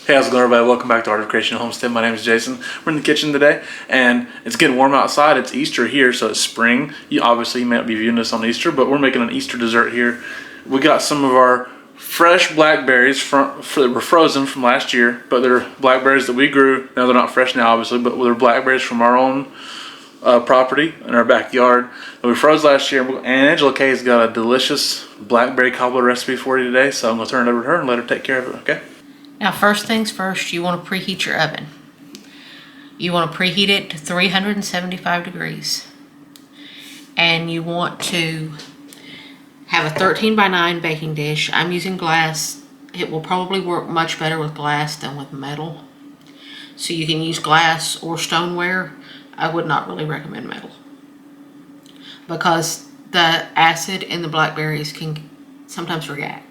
Hey, how's it going, everybody? Welcome back to Art of Creation Homestead. My name is Jason. We're in the kitchen today, and it's getting warm outside. It's Easter here, so it's spring. You may not be viewing this on Easter, but we're making an Easter dessert here. We got some of our fresh blackberries that were frozen from last year, but they're blackberries that we grew. Now they're not fresh now, obviously, but they're blackberries from our own property in our backyard that we froze last year. And Angela Kay's got a delicious blackberry cobbler recipe for you today, so I'm going to turn it over to her and let her take care of it, okay? Now, first things first, you want to preheat your oven. You want to preheat it to 375 degrees. And you want to have a 13 by 9 baking dish. I'm using glass. It will probably work much better with glass than with metal. So you can use glass or stoneware. I would not really recommend metal, because the acid in the blackberries can sometimes react.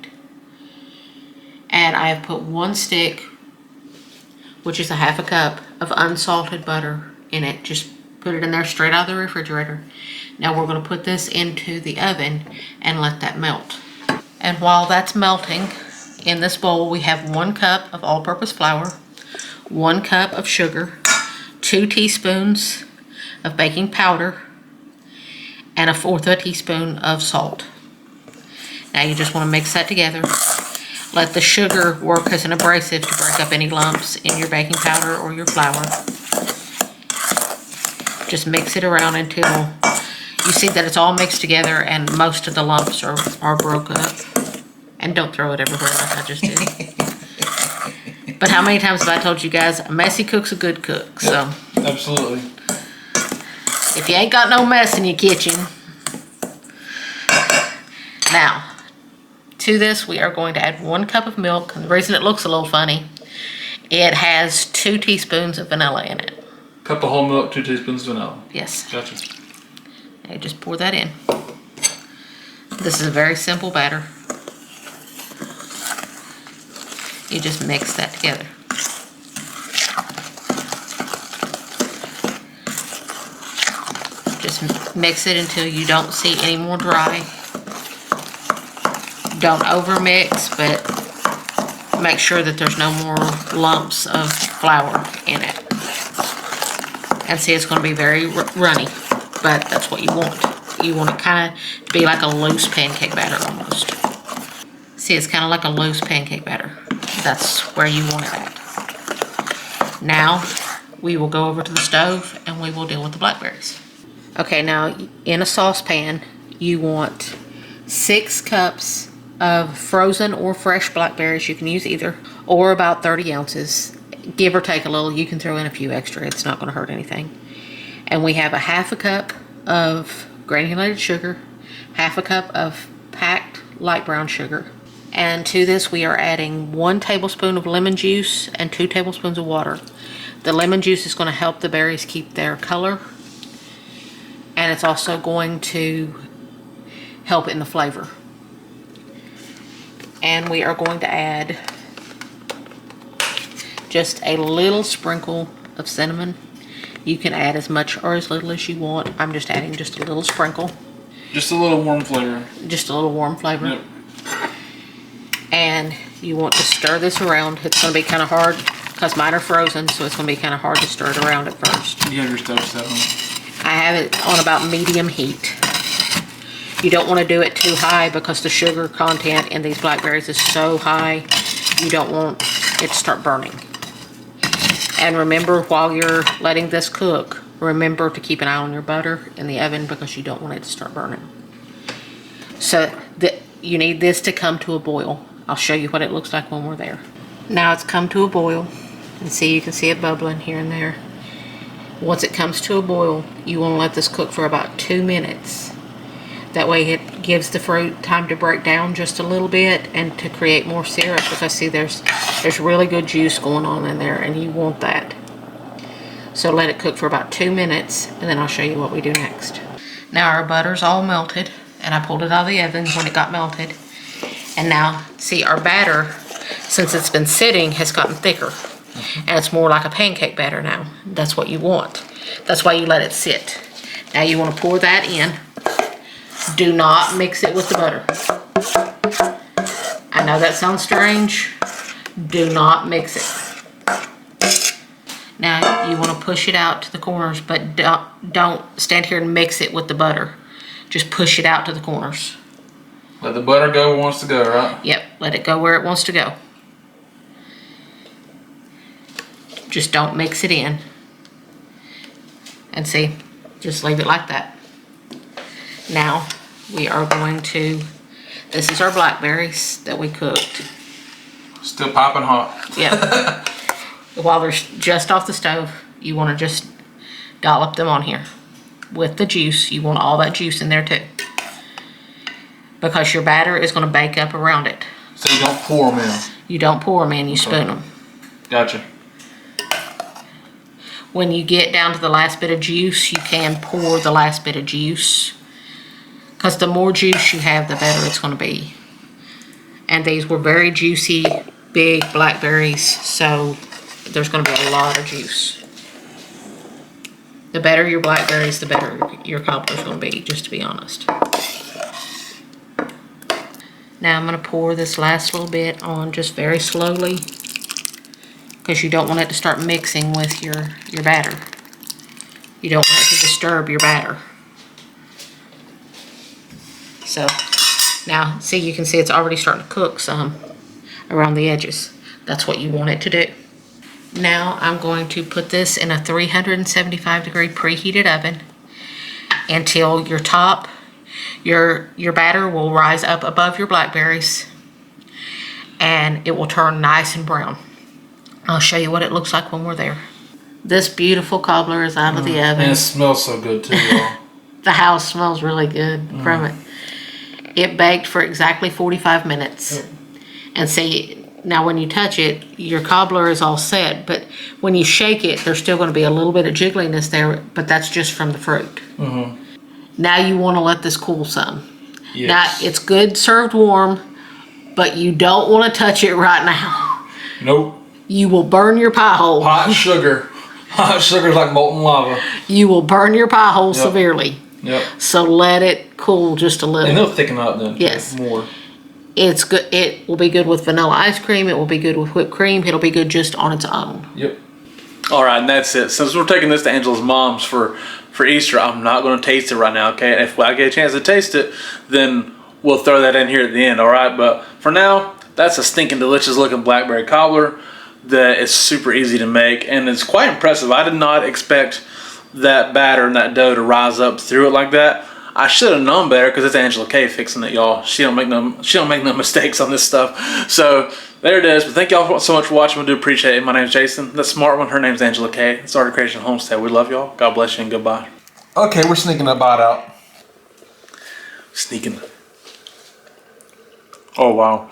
And I have put 1 stick, which is a half a cup of unsalted butter in it. Just put it in there straight out of the refrigerator. Now we're going to put this into the oven and let that melt. And while that's melting, in this bowl we have 1 cup of all-purpose flour, 1 cup of sugar, 2 teaspoons of baking powder, and 1/4 teaspoon of salt. Now you just want to mix that together. Let the sugar work as an abrasive to break up any lumps in your baking powder or your flour. Just mix it around until you see that it's all mixed together and most of the lumps are broke up. And don't throw it everywhere like I just did. But how many times have I told you guys, a messy cook's a good cook? So yep, absolutely. If you ain't got no mess in your kitchen. Now, to this, we are going to add 1 cup of milk. And the reason it looks a little funny, it has 2 teaspoons of vanilla in it. Cup of whole milk, 2 teaspoons of vanilla. Yes. Gotcha. Now just pour that in. This is a very simple batter. You just mix that together. Just mix it until you don't see any more dry. Don't over mix, but make sure that there's no more lumps of flour in it. And see, it's going to be very runny, but that's what you want. You want it kind of to be like a loose pancake batter almost. See, it's kind of like a loose pancake batter. That's where you want it at. Now, we will go over to the stove and we will deal with the blackberries. Okay, now in a saucepan, you want 6 cups of frozen or fresh blackberries. You can use either, or about 30 ounces. Give or take a little. You can throw in a few extra. It's not going to hurt anything. And we have a half a cup of granulated sugar, half a cup of packed light brown sugar. And to this we are adding 1 tablespoon of lemon juice and 2 tablespoons of water. The lemon juice is going to help the berries keep their color, and it's also going to help in the flavor. And we are going to add just a little sprinkle of cinnamon. You can add as much or as little as you want. I'm just adding just a little sprinkle. Just a little warm flavor. Just a little warm flavor. Yep. And you want to stir this around. It's going to be kind of hard because mine are frozen, so it's going to be kind of hard to stir it around at first. You have your stuff set on? I have it on about medium heat. You don't want to do it too high because the sugar content in these blackberries is so high, you don't want it to start burning. And remember, while you're letting this cook, remember to keep an eye on your butter in the oven because you don't want it to start burning. So you need this to come to a boil. I'll show you what it looks like when we're there. Now it's come to a boil, and see, you can see it bubbling here and there. Once it comes to a boil, you want to let this cook for about 2 minutes. That way it gives the fruit time to break down just a little bit and to create more syrup, because see, there's really good juice going on in there and you want that. So let it cook for about 2 minutes and then I'll show you what we do next. Now our butter's all melted and I pulled it out of the oven when it got melted. And now, see, our batter, since it's been sitting, has gotten thicker. And it's more like a pancake batter now. That's what you want. That's why you let it sit. Now you want to pour that in. Do not mix it with the butter. I know that sounds strange. Do not mix it. Now you want to push it out to the corners, but don't stand here and mix it with the butter. Just push it out to the corners. Let the butter go where it wants to go, right? Yep, let it go where it wants to go. Just don't mix it in. And see, just leave it like that. Now we are going to, this is our blackberries that we cooked. Still popping hot. Yep. While they're just off the stove, you want to just dollop them on here with the juice. You want all that juice in there too, because your batter is going to bake up around it. So you don't pour them in? You don't pour them in, you spoon them. Gotcha. When you get down to the last bit of juice, you can pour the last bit of juice, because the more juice you have, the better it's going to be. And these were very juicy, big blackberries, so there's going to be a lot of juice. The better your blackberries, the better your cobbler's going to be, just to be honest. Now I'm going to pour this last little bit on just very slowly, because you don't want it to start mixing with your batter. You don't want it to disturb your batter. So now, see, you can see it's already starting to cook some around the edges. That's what you want it to do. Now I'm going to put this in a 375-degree preheated oven until your batter will rise up above your blackberries and it will turn nice and brown. I'll show you what it looks like when we're there. This beautiful cobbler is out of the oven. And it smells so good too, y'all. The house smells really good from it. It baked for exactly 45 minutes. Yep. And see, now when you touch it, your cobbler is all set, but when you shake it, there's still going to be a little bit of jiggliness there, but that's just from the fruit. Now you want to let this cool some. Yes. Now, it's good served warm, but you don't want to touch it right now. Nope. You will burn your pie hole. Hot sugar. Hot sugar is like molten lava. You will burn your pie hole severely. Yep. So let it cool just a little. And it'll thicken up then. Yes. More. It's good. It will be good with vanilla ice cream. It will be good with whipped cream. It'll be good just on its own. Yep. All right, and that's it. Since we're taking this to Angela's mom's for Easter, I'm not going to taste it right now, okay? If I get a chance to taste it, then we'll throw that in here at the end, all right? But for now, that's a stinking delicious looking blackberry cobbler that is super easy to make, and it's quite impressive. I did not expect that batter and that dough to rise up through it like that. I should have known better, because it's Angela Kay fixing it, y'all. She don't make no mistakes on this stuff. So there it is. But thank y'all so much for watching. We do appreciate it. My name's Jason. The smart one, her name's Angela Kay. It's Art of Creation Homestead. We love y'all. God bless you and goodbye. Okay, we're sneaking that bite out. Sneaking. Oh wow.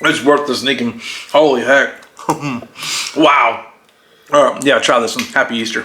It's worth the sneaking. Holy heck. Wow. Yeah, try this one. Happy Easter.